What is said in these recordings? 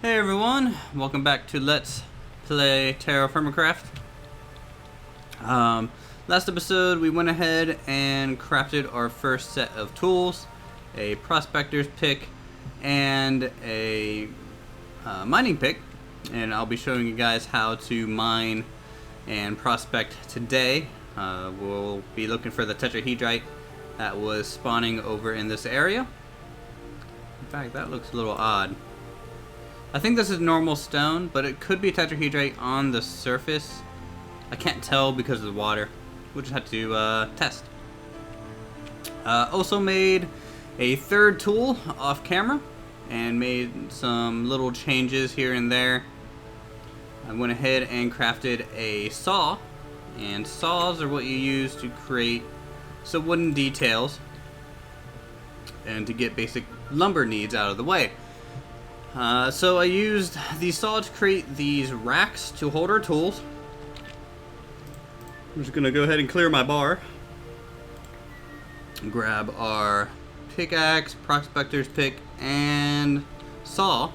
Hey everyone, welcome back to Let's Play TerrafirmaCraft. Last episode we went ahead and crafted our first set of tools, a prospector's pick and a mining pick, and I'll be showing you guys how to mine and prospect today. We'll be looking for the tetrahedrite that was spawning over in this area. In fact, that looks a little odd. I think this is normal stone, but it could be tetrahedrite on the surface. I can't tell because of the water. We'll just have to test. Also made a third tool off camera and made some little changes here and there. I went ahead and crafted a saw, and saws are what you use to create some wooden details and to get basic lumber needs out of the way. So I used the saw to create these racks to hold our tools. I'm just gonna go ahead and clear my bar. Grab our pickaxe, prospector's pick, and saw.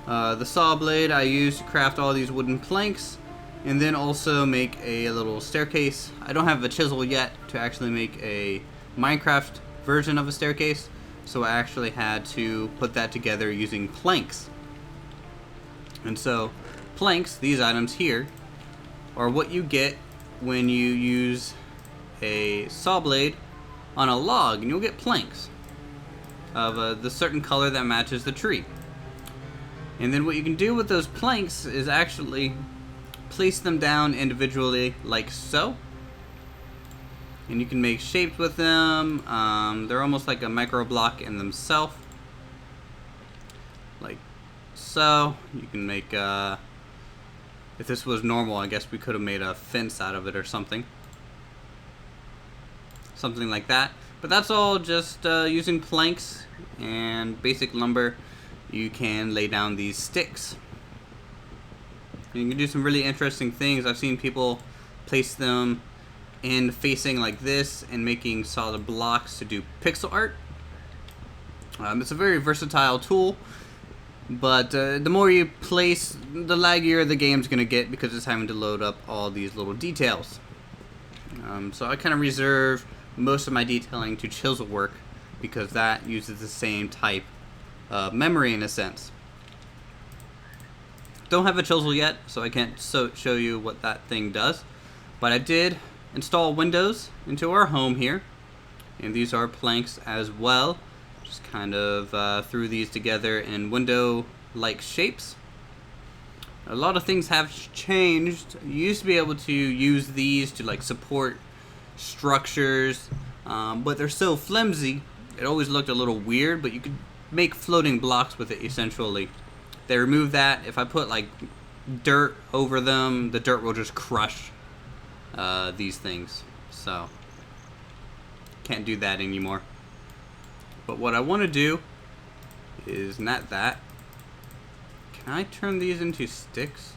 The saw blade I used to craft all these wooden planks, and then also make a little staircase. I don't have a chisel yet to actually make a Minecraft version of a staircase, so I actually had to put that together using planks. And so planks, these items here, are what you get when you use a saw blade on a log, and you'll get planks of the certain color that matches the tree. And then what you can do with those planks is actually place them down individually like so. And you can make shapes with them. They're almost like a micro block in themselves. Like so. You can make, if this was normal, I guess we could have made a fence out of it or something. Something like that. But that's all just using planks and basic lumber. You can lay down these sticks. And you can do some really interesting things. I've seen people place them in facing like this and making solid blocks to do pixel art. It's a very versatile tool, but the more you place, the laggier the game's gonna get because it's having to load up all these little details. So I kind of reserve most of my detailing to chisel work because that uses the same type of memory in a sense. Don't have a chisel yet, so I can't show you what that thing does, but I did install windows into our home here, and these are planks as well. Just kind of threw these together in window like shapes. A lot of things have changed. You used to be able to use these to like support structures, but they're so flimsy it always looked a little weird, but you could make floating blocks with it essentially. They removed that. If I put like dirt over them, the dirt will just crush these things, so can't do that anymore. But what I want to do is not that. Can I turn these into sticks?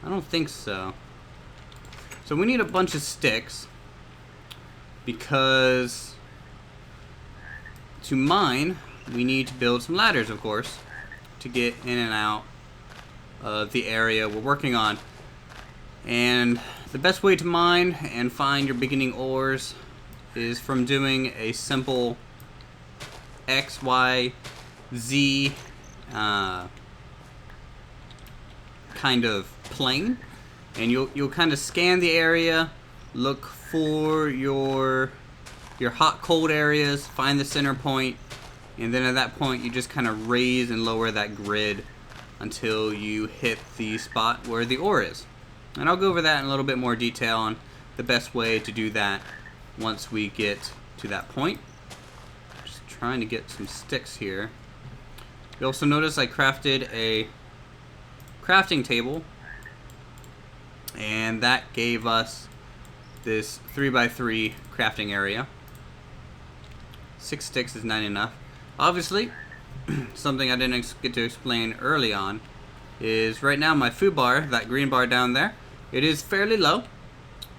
I don't think so. So we need a bunch of sticks because to mine we need to build some ladders, of course, to get in and out of the area we're working on. And the best way to mine and find your beginning ores is from doing a simple X, Y, Z kind of plane. And you'll kind of scan the area, look for your hot cold areas, find the center point, and then at that point you just kind of raise and lower that grid until you hit the spot where the ore is. And I'll go over that in a little bit more detail on the best way to do that once we get to that point. Just trying to get some sticks here. You also notice I crafted a crafting table, and that gave us this 3x3 crafting area. 6 sticks is not enough. Obviously, something I didn't get to explain early on is right now my food bar, that green bar down there, it is fairly low,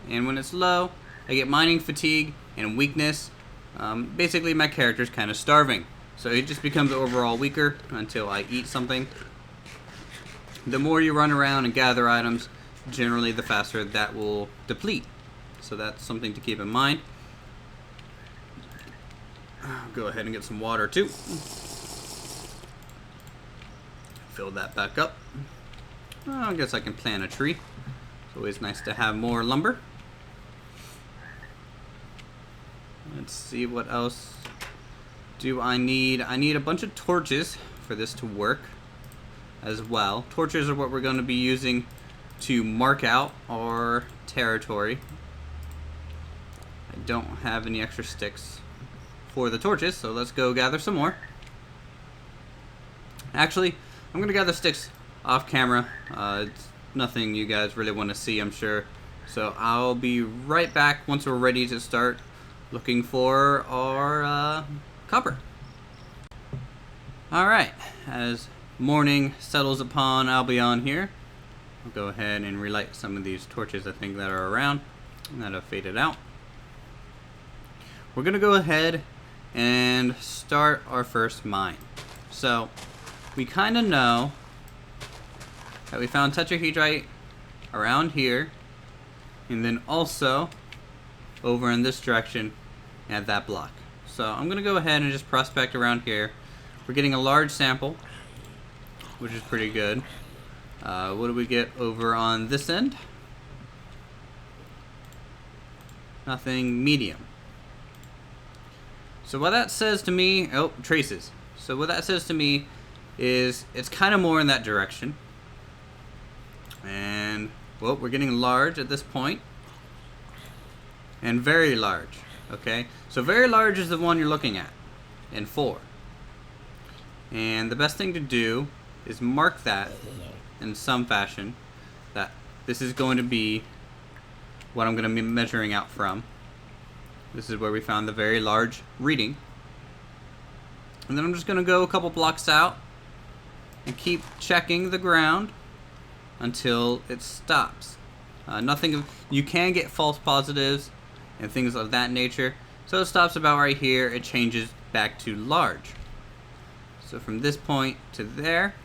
and when it's low I get mining fatigue and weakness. Basically my character's kind of starving. So it just becomes overall weaker until I eat something. The more you run around and gather items, generally the faster that will deplete. So that's something to keep in mind. I'll go ahead and get some water too. Fill that back up. I guess I can plant a tree. It's always nice to have more lumber. Let's see what else do I need. I need a bunch of torches for this to work as well. Torches are what we're going to be using to mark out our territory. I don't have any extra sticks for the torches, so let's go gather some more. Actually, I'm going to gather sticks off camera. It's nothing you guys really want to see, I'm sure. So I'll be right back once we're ready to start looking for our copper. Alright, as morning settles upon Albion here, I'll go ahead and relight some of these torches I think that are around and that have faded out. We're going to go ahead and start our first mine. So we kind of know that we found tetrahedrite around here, and then also over in this direction at that block. So I'm going to go ahead and just prospect around here. We're getting a large sample, which is pretty good. What do we get over on this end? Nothing. Medium. So what that says to me, oh, traces. So what that says to me is it's kind of more in that direction. And, well, we're getting large at this point. And very large, okay? So very large is the one you're looking at in 4. And the best thing to do is mark that in some fashion, that this is going to be what I'm going to be measuring out from. This is where we found the very large reading. And then I'm just going to go a couple blocks out and keep checking the ground until it stops. You can get false positives and things of that nature. So it stops about right here. It changes back to large. So from this point to there,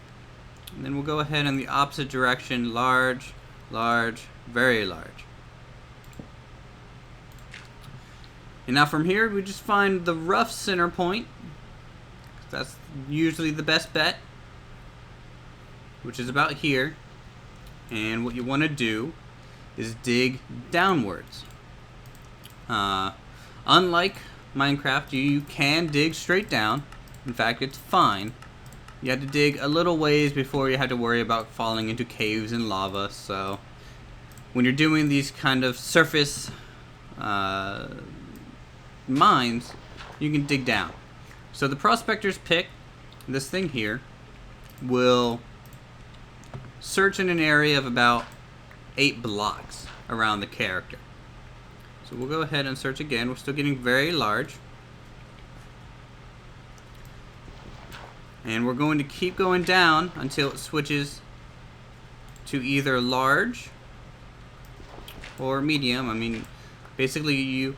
and then we'll go ahead in the opposite direction. Large, large, very large. And now from here, we just find the rough center point. That's usually the best bet, which is about here. And what you want to do is dig downwards. Unlike Minecraft, you can dig straight down. In fact, it's fine. You have to dig a little ways before you have to worry about falling into caves and lava. So when you're doing these kind of surface mines, you can dig down. So the prospector's pick, this thing here, will search in an area of about 8 blocks around the character. So we'll go ahead and search again. We're still getting very large. And we're going to keep going down until it switches to either large or medium. I mean, basically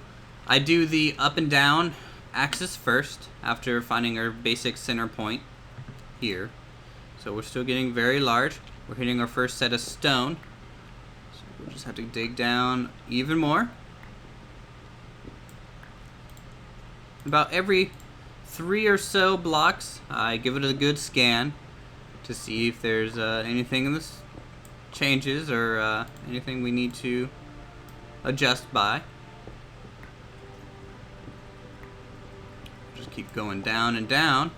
I do the up and down axis first after finding our basic center point here. So we're still getting very large. We're hitting our first set of stone. So we'll just have to dig down even more. About every 3 or so blocks, I give it a good scan to see if there's anything in this changes or anything we need to adjust by. Just keep going down and down.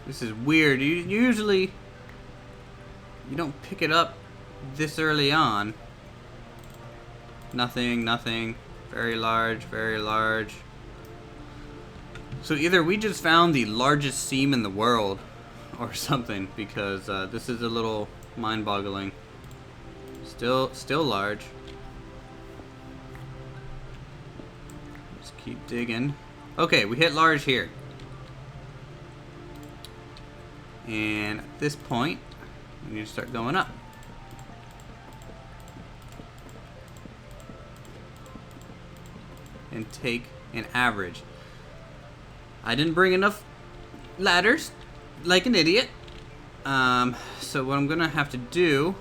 This is weird. Usually you don't pick it up this early on. Nothing, nothing. Very large, very large. So either we just found the largest seam in the world or something, because this is a little mind-boggling. Still large. Let's keep digging. Okay, we hit large here. And at this point, we need to start going up. And take an average. I didn't bring enough ladders, like an idiot. So what I'm gonna have to do...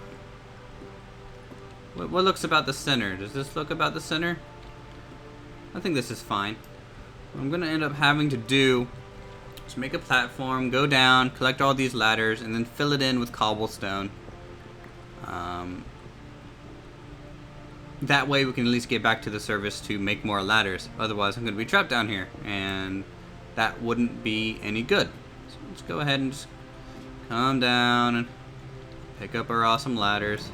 What looks about the center? Does this look about the center? I think this is fine. What I'm gonna end up having to do is make a platform, go down, collect all these ladders, and then fill it in with cobblestone. That way we can at least get back to the surface to make more ladders. Otherwise I'm gonna be trapped down here, and that wouldn't be any good. So let's go ahead and just come down and pick up our awesome ladders.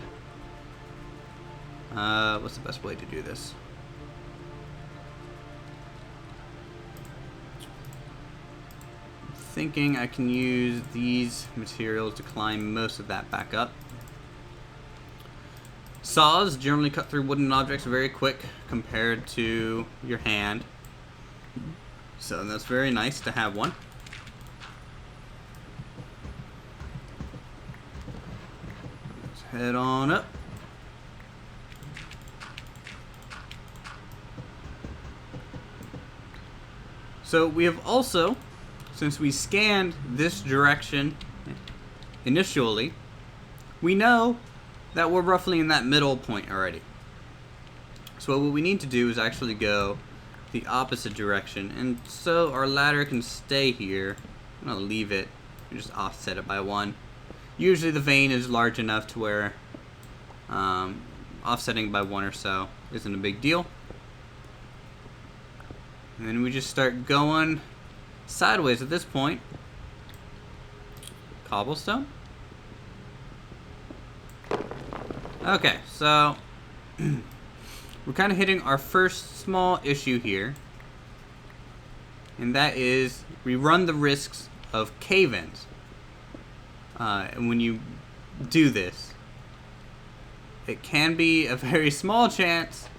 What's the best way to do this? I'm thinking I can use these materials to climb most of that back up. Saws generally cut through wooden objects very quick compared to your hand. So that's very nice to have one. Let's head on up. So we have also, since we scanned this direction initially, we know that we're roughly in that middle point already. So what we need to do is actually go the opposite direction, and so our ladder can stay here. I'm gonna leave it and just offset it by 1. Usually the vein is large enough to where offsetting by 1 or so isn't a big deal. And then we just start going sideways at this point. Cobblestone. Okay, so we're kind of hitting our first small issue here. And that is we run the risks of cave-ins. And when you do this, it can be a very small chance,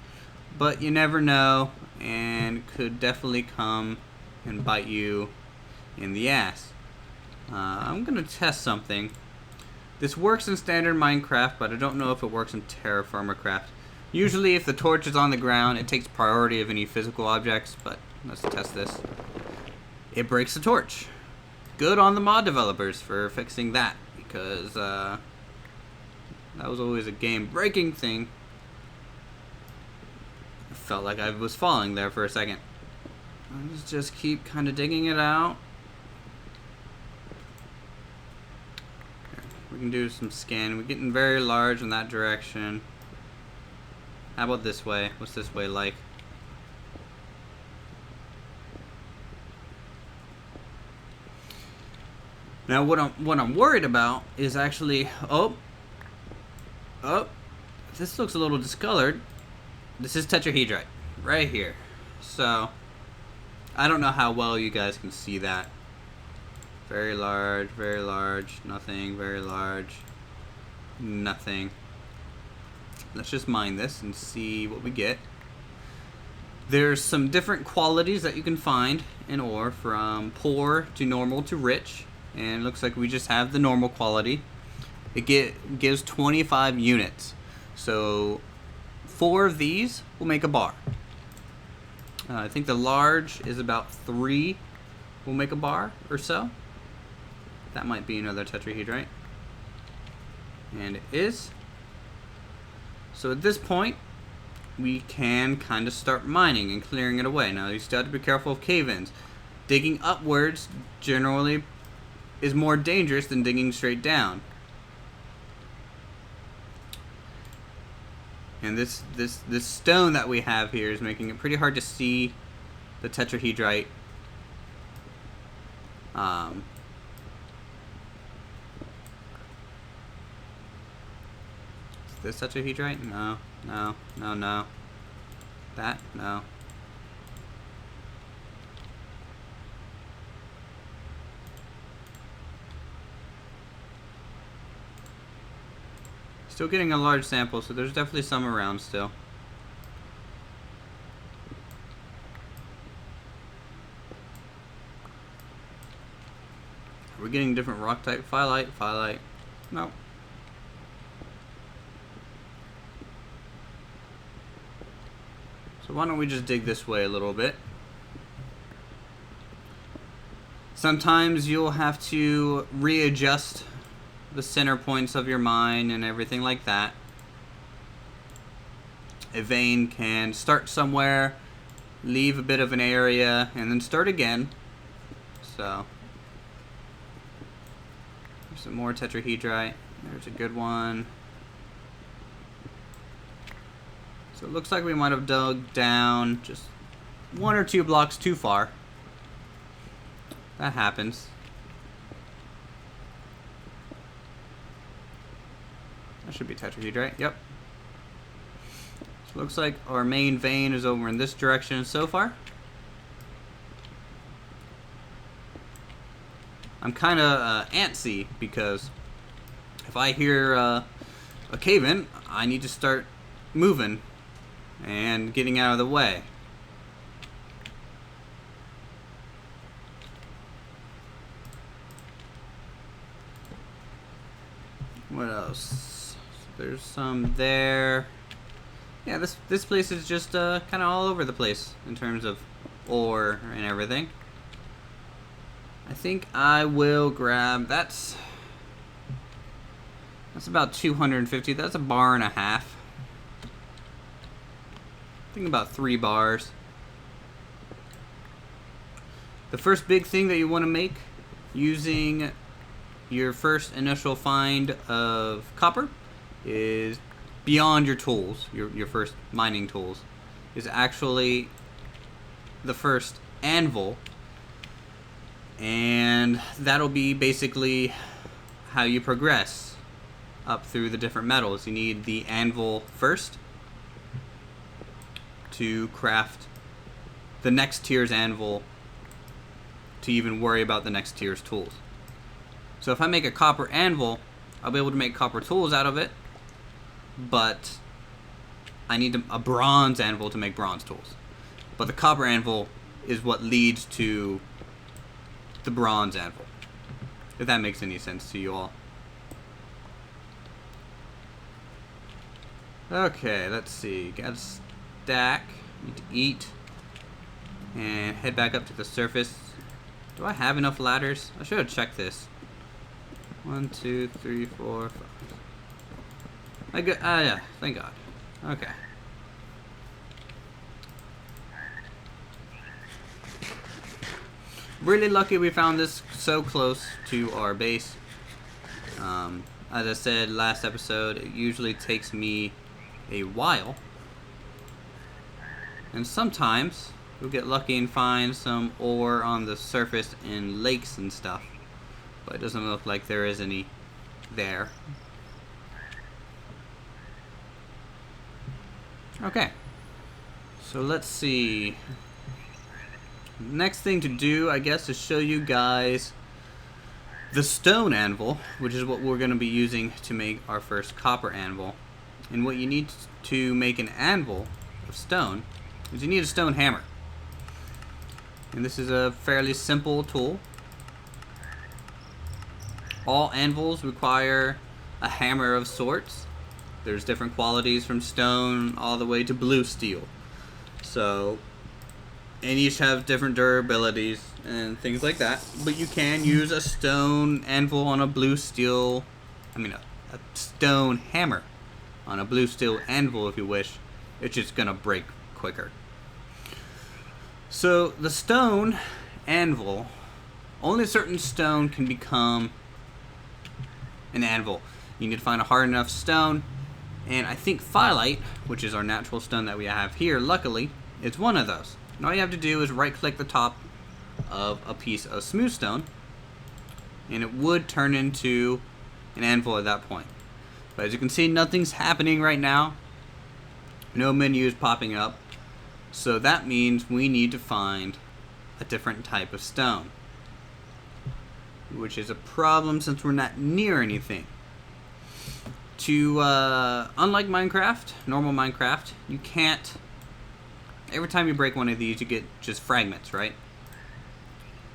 but you never know, and could definitely come and bite you in the ass. I'm gonna test something. This works in standard Minecraft, but I don't know if it works in TerrafirmaCraft. Usually if the torch is on the ground, it takes priority of any physical objects, but let's test this. It breaks the torch. Good on the mod developers for fixing that, because that was always a game-breaking thing. I felt like I was falling there for a second. Let's just keep kind of digging it out. We can do some scanning. We're getting very large in that direction. How about this way? What's this way like? Now what I'm worried about is actually oh, this looks a little discolored. This is tetrahedrite right here. So I don't know how well you guys can see that. Very large, nothing, very large, nothing. Let's just mine this and see what we get. There's some different qualities that you can find in ore, from poor to normal to rich, and it looks like we just have the normal quality. It gives 25 units. So 4 of these will make a bar. I think the large is about 3 will make a bar or so. That might be another tetrahedrite. And it is. So at this point, we can kind of start mining and clearing it away. Now you still have to be careful of cave-ins. Digging upwards generally is more dangerous than digging straight down. And this stone that we have here is making it pretty hard to see the tetrahedrite. Is this tetrahedrite? No, no, no, no. That? No. Still getting a large sample, so there's definitely some around still. We're getting different rock type. Phyllite. No. So why don't we just dig this way a little bit. Sometimes you'll have to readjust the center points of your mine and everything like that. A vein can start somewhere, leave a bit of an area, and then start again. So, there's some more tetrahedrite. There's a good one. So it looks like we might have dug down just 1 or 2 blocks too far. That happens. That should be tetrahedrite. Yep. So looks like our main vein is over in this direction so far. I'm kind of antsy because if I hear a cave-in, I need to start moving and getting out of the way. What else? There's some there. Yeah, this place is just kind of all over the place in terms of ore and everything. I think I will grab, that's about 250. That's a bar and a half. I think about 3 bars. The first big thing that you want to make using your first initial find of copper is beyond your tools, your first mining tools, is actually the first anvil. And that'll be basically how you progress up through the different metals. You need the anvil first to craft the next tier's anvil to even worry about the next tier's tools. So if I make a copper anvil, I'll be able to make copper tools out of it, but I need a bronze anvil to make bronze tools. But the copper anvil is what leads to the bronze anvil, if that makes any sense to you all. Okay, let's see. Got a stack. Need to eat and head back up to the surface. Do I have enough ladders? I should have checked this. 1, 2, 3, 4, 5. I got. Yeah. Thank God. Okay. Really lucky we found this so close to our base. As I said last episode, it usually takes me a while. And sometimes we'll get lucky and find some ore on the surface in lakes and stuff. But it doesn't look like there is any there. Okay. So let's see. Next thing to do, I guess, is show you guys the stone anvil, which is what we're going to be using to make our first copper anvil. And what you need to make an anvil of stone is you need a stone hammer. And this is a fairly simple tool. All anvils require a hammer of sorts. There's different qualities from stone all the way to blue steel. So, and each have different durabilities and things like that. But you can use a stone anvil on a blue steel, a stone hammer on a blue steel anvil if you wish. It's just gonna break quicker. So the stone anvil, only certain stone can become an anvil. You need to find a hard enough stone, and I think phyllite, which is our natural stone that we have here, luckily, is one of those. And all you have to do is right click the top of a piece of smooth stone, and it would turn into an anvil at that point. But as you can see, nothing's happening right now. No menu is popping up. So that means we need to find a different type of stone, which is a problem since we're not near anything. Unlike Minecraft, normal Minecraft, you can't, every time you break one of these you get just fragments, right?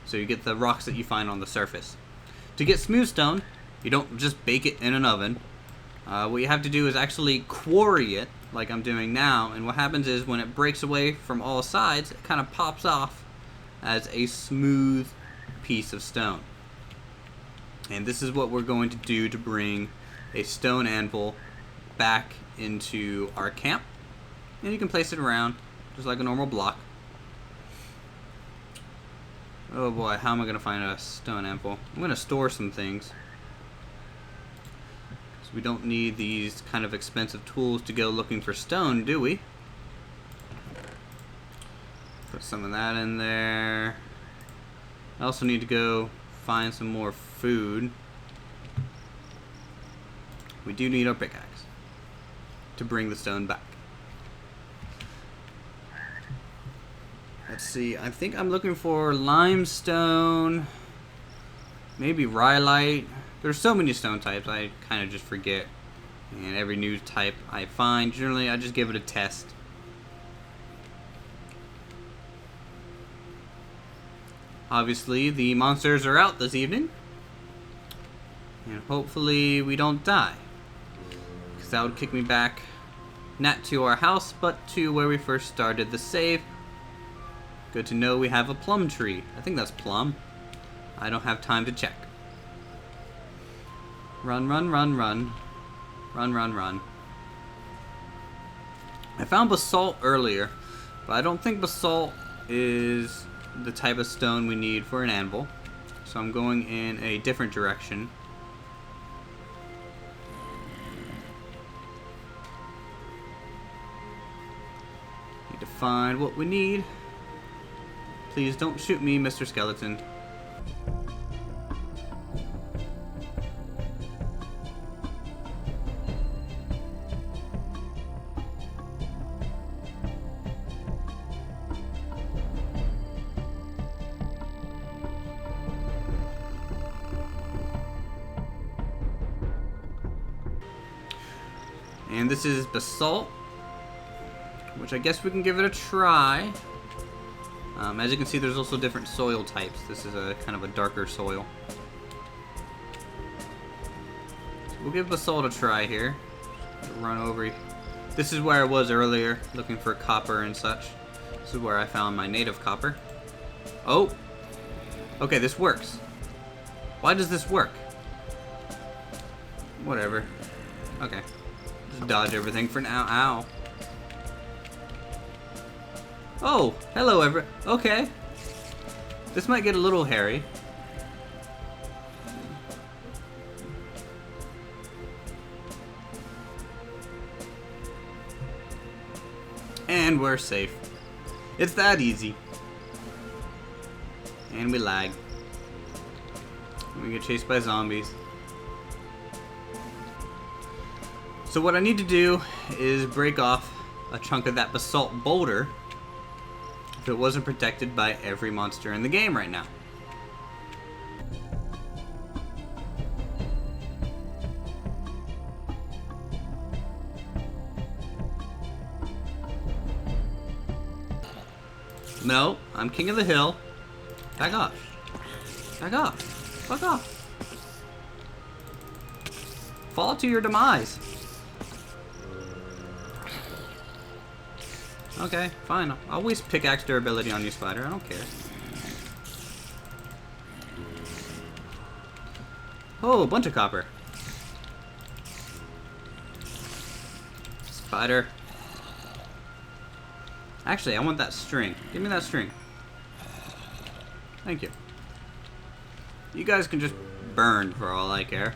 So you get the rocks that you find on the surface. To get smooth stone, you don't just bake it in an oven. What you have to do is actually quarry it, like I'm doing now, and what happens is when it breaks away from all sides, it kind of pops off as a smooth piece of stone. And this is what we're going to do to bring a stone anvil back into our camp. And you can place it around just like a normal block. Oh boy, how am I going to find a stone anvil? I'm going to store some things. So we don't need these kind of expensive tools to go looking for stone, do we? Put some of that in there. I also need to go find some more food. We do need our pickaxe to bring the stone back. Let's see, I think I'm looking for limestone, maybe rhyolite. There's so many stone types, I kind of just forget. And every new type I find, generally I just give it a test. Obviously, the monsters are out this evening. And hopefully we don't die. Because that would kick me back, not to our house, but to where we first started the save. Good to know we have a plum tree. I think that's plum. I don't have time to check. Run, run, run, run. Run, run, run. I found basalt earlier, but I don't think basalt is the type of stone we need for an anvil. So I'm going in a different direction. Need to find what we need. Please don't shoot me, Mr. Skeleton. And this is basalt, which I guess we can give it a try. As you can see, there's also different soil types. This is a kind of a darker soil. So we'll give basalt a try here. Run over. This is where I was earlier, looking for copper and such. This is where I found my native copper. Oh! Okay, this works. Why does this work? Whatever. Okay. Just dodge everything for now. Ow. Oh, hello okay. This might get a little hairy. And we're safe. It's that easy. And we lag. We get chased by zombies. So what I need to do is break off a chunk of that basalt boulder if it wasn't protected by every monster in the game right now. No, I'm king of the hill. Back off. Back off. Fuck off. Fall to your demise. Okay, fine. I'll waste pickaxe durability on you, spider. I don't care. Oh, a bunch of copper. Spider. Actually, I want that string. Give me that string. Thank you. You guys can just burn for all I care.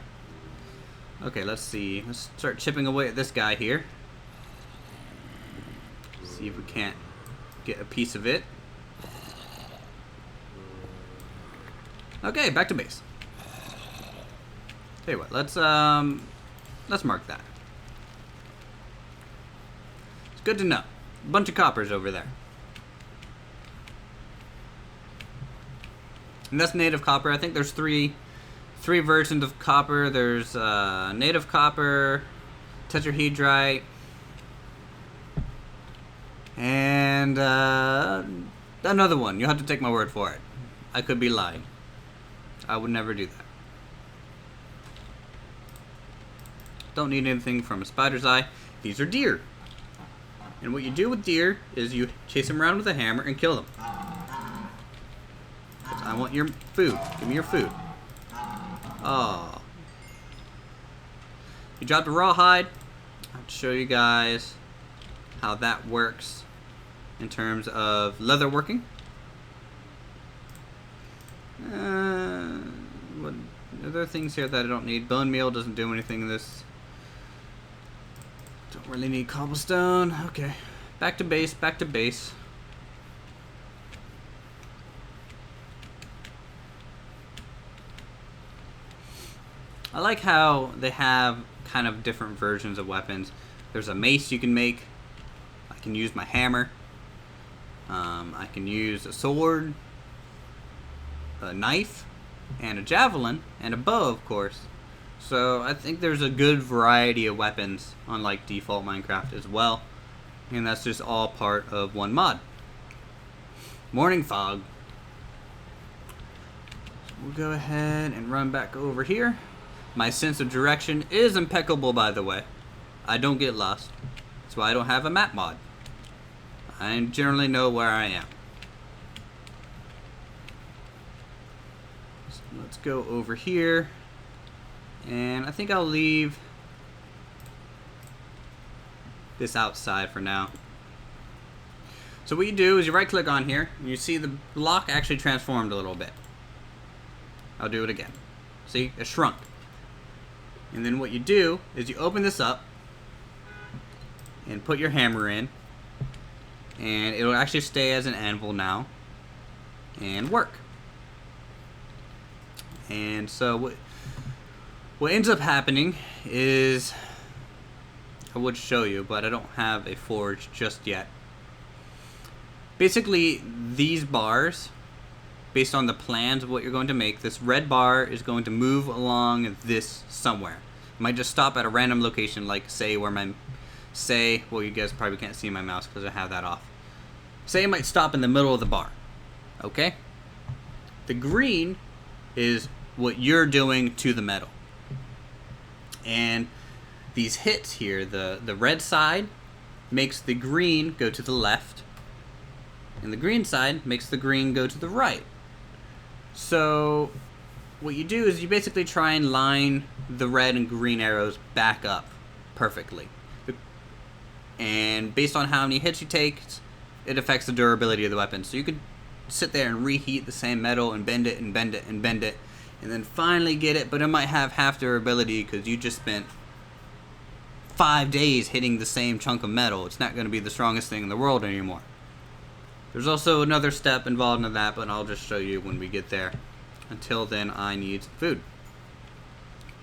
Okay, let's see. Let's start chipping away at this guy here. See if we can't get a piece of it. Okay, back to base. Tell you what, let's mark that. It's good to know. A bunch of coppers over there. And that's native copper. I think there's three versions of copper. There's native copper, tetrahedrite, and another one. You'll have to take my word for it. I could be lying. I would never do that. Don't need anything from a spider's eye. These are deer. And what you do with deer is you chase them around with a hammer and kill them. I want your food. Give me your food. Oh. You dropped a rawhide. I'll show you guys how that works in terms of leather working. What other things here that I don't need? Bone meal doesn't do anything. This don't really need cobblestone. Okay, back to base. Back to base. I like how they have kind of different versions of weapons. There's a mace you can make. I can use my hammer. I can use a sword, a knife, and a javelin, and a bow, of course. So I think there's a good variety of weapons on like default Minecraft as well. And that's just all part of one mod. Morning fog. So we'll go ahead and run back over here. My sense of direction is impeccable, by the way. I don't get lost. That's why I don't have a map mod. I generally know where I am. So let's go over here. And I think I'll leave this outside for now. So what you do is you right click on here, and you see the block actually transformed a little bit. I'll do it again. See, it shrunk. And then what you do is you open this up and put your hammer in, and it'll actually stay as an anvil now and work. And so what ends up happening is, I would show you, but I don't have a forge just yet. Basically, these bars, based on the plans of what you're going to make, this red bar is going to move along this somewhere. It might just stop at a random location, like say where my, well, you guys probably can't see my mouse because I have that off. Say it might stop in the middle of the bar, okay? The green is what you're doing to the metal. And these hits here, the red side makes the green go to the left, and the green side makes the green go to the right. So what you do is you basically try and line the red and green arrows back up perfectly. And based on how many hits you take, it affects the durability of the weapon. So you could sit there and reheat the same metal and bend it and bend it and bend it, and then finally get it, but it might have half durability because you just spent 5 days hitting the same chunk of metal. It's not going to be the strongest thing in the world anymore. There's also another step involved in that, but I'll just show you when we get there. Until then, I need some food.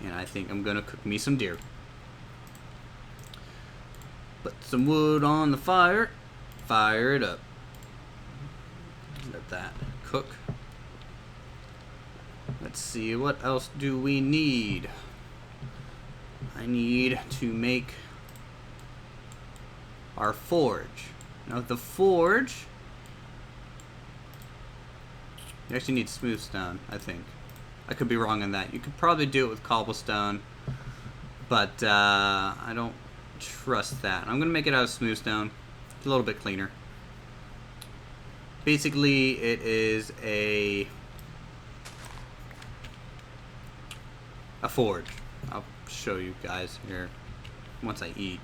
And I think I'm going to cook me some deer. Put some wood on the fire. Fire it up. Let that cook. Let's see, what else do we need? I need to make our forge. Now the forge, you actually need smooth stone, I think. I could be wrong on that. You could probably do it with cobblestone, but I don't trust that. I'm gonna make it out of smooth stone. It's a little bit cleaner. Basically, it is a forge. I'll show you guys here once I eat.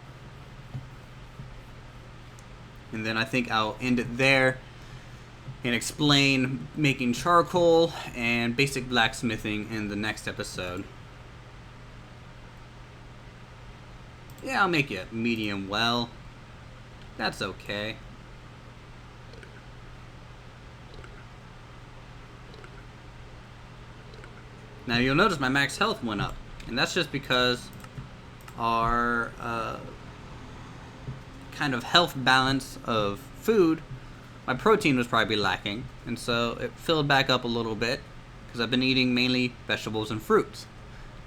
And then I think I'll end it there and explain making charcoal and basic blacksmithing in the next episode. Yeah, I'll make it medium well. That's okay. Now you'll notice my max health went up, and that's just because our kind of health balance of food, my protein was probably lacking, and so it filled back up a little bit because I've been eating mainly vegetables and fruits.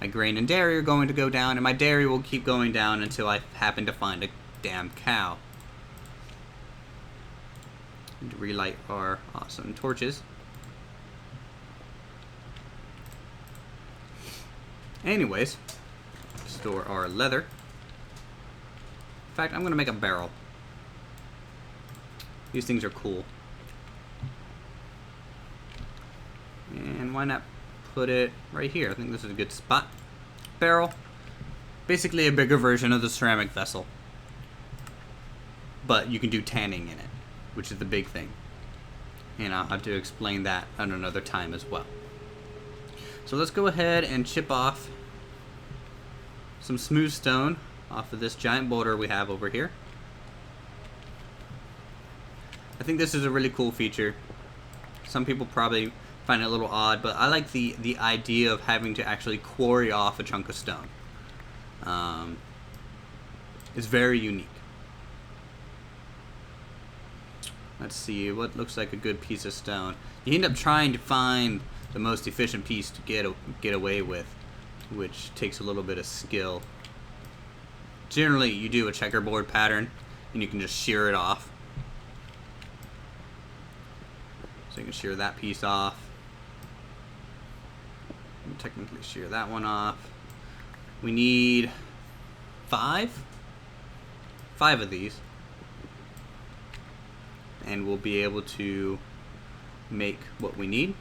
My grain and dairy are going to go down, and my dairy will keep going down until I happen to find a damn cow. Need to relight our awesome torches. Anyways, store our leather. In fact, I'm gonna make a barrel. These things are cool. why not put it right here? I think this is a good spot. Barrel. Basically a bigger version of the ceramic vessel. But you can do tanning in it, which is the big thing. And I'll have to explain that at another time as well. So let's go ahead and chip off some smooth stone off of this giant boulder we have over here. I think this is a really cool feature. Some people probably find it a little odd, but I like the idea of having to actually quarry off a chunk of stone. It's very unique. Let's see what looks like a good piece of stone. You end up trying to find the most efficient piece to get away with, which takes a little bit of skill. Generally, you do a checkerboard pattern, and you can just shear it off. So you can shear that piece off. You can technically shear that one off. We need 5 of these, and we'll be able to make what we need.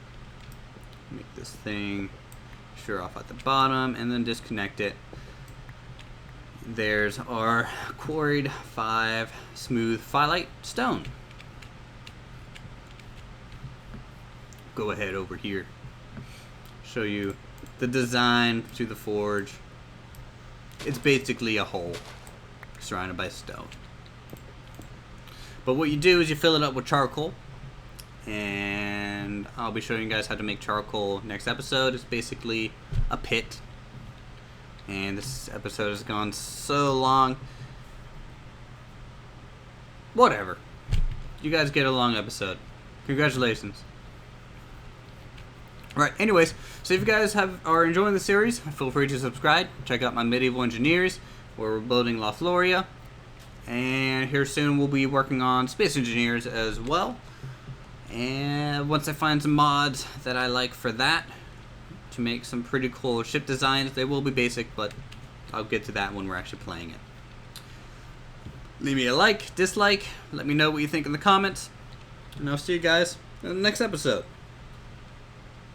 Make this thing shear off at the bottom and then disconnect it. There's our quarried 5 smooth phyllite stone. Go ahead over here, show you the design to the forge. It's basically a hole surrounded by stone. But what you do is you fill it up with charcoal, and I'll be showing you guys how to make charcoal next episode. It's basically a pit, and this episode has gone so long. Whatever. You guys get a long episode. Congratulations. Right, anyways, so if you guys are enjoying the series, feel free to subscribe. Check out my Medieval Engineers, where we're building La Floria. And here soon we'll be working on Space Engineers as well. And once I find some mods that I like for that, to make some pretty cool ship designs, they will be basic, but I'll get to that when we're actually playing it. Leave me a like, dislike, let me know what you think in the comments, and I'll see you guys in the next episode.